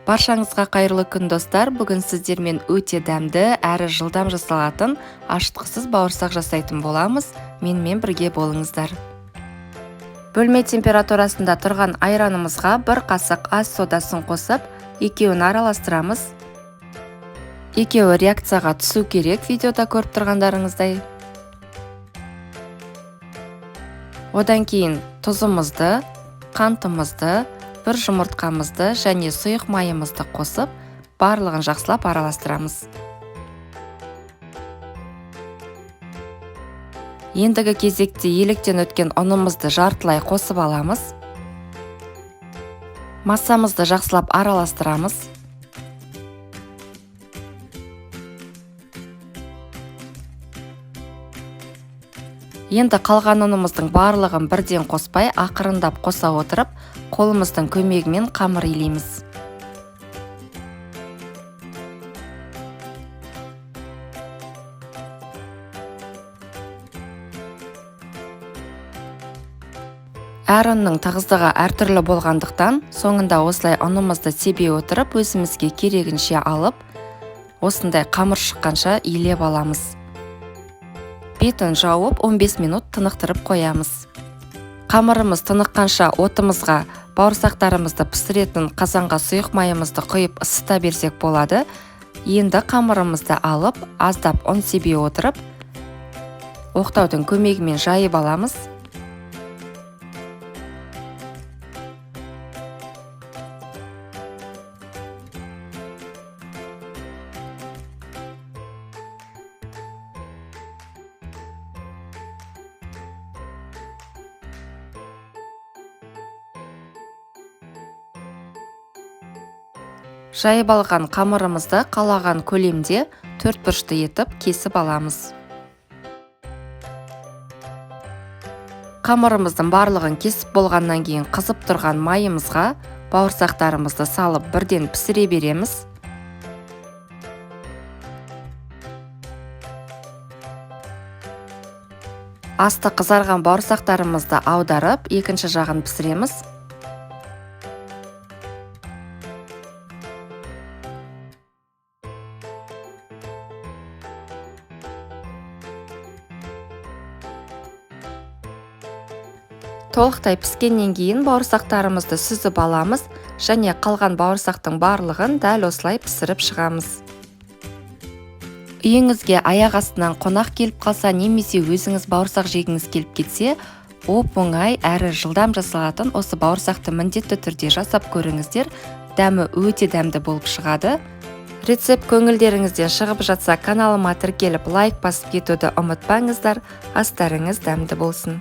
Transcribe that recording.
Баршаңызға қайырлы күн достар. Бүгін сіздермен өте дәмді әрі жылдам жасалатын ашытқысыз бауырсақ жасайтын боламыз. Менімен бірге болыңыздар. Бөлме температурасында тұрған айранымызға 1 қасық ас содасын қосып, екеуін араластырамыз. Екеуі реакцияға түсу керек, видеода көріп тұрғандарыңыздай. Одан кейін тұзымызды, қантымызды, 1 жұмыртқамызды және сұйық майымызды қосып, барлығын жақсылап араластырамыз. Ендігі кезекте електен өткен ұнымызды жартылай қосып аламыз. Массамызды жақсылап араластырамыз. Енді қалған ұнымыздың барлығын бірден қоспай, ақырындап қоса отырып, қолымыздың көмегімен қамыр илейміз. Әр ұнның тығыздығы әртүрлі болғандықтан, соңында осылай ұнымызды себе отырып, өзімізге керегінше алып, осындай қамыр шыққанша илеп аламыз. Бетін жауып 15 минут тынықтырып қоямыз. Қамырымыз тыныққанша отымызға бауырсақтарымызды пісіретін қазанға сұйық майымызды құйып ысыта берсек болады. Енді қамырымызды алып, аздап ұн себе отырып, оқтаудың көмегімен жайып аламыз. Жайып алған қамырымызды қалаған көлемде 4 бұрышты етіп кесіп аламыз. Қамырымыздың барлығын кесіп болғаннан кейін қызып тұрған майымызға бауырсақтарымызды салып бірден пісіре береміз. Асты қызарған бауырсақтарымызды аударып, екінші жағын пісіреміз. Толықтай піскеннен кейін бауырсақтарымызды сүзіп аламыз және қалған бауырсақтың барлығын дәл осылай пісіріп шығамыз. Үйіңізге аяқ астынан қонақ келіп қалса, немесе өзіңіз бауырсақ жегіңіз келіп кетсе, оп-оңай әрі жылдам жасалатын осы бауырсақты міндетті түрде жасап көріңіздер. Дәмі өте дәмді болып шығады. Рецепт көңілдеріңізден шығып жатса, каналыма тіркеліп лайк басып кетуді ұмытпаңыздар. Астарыңыз дәмді болсын.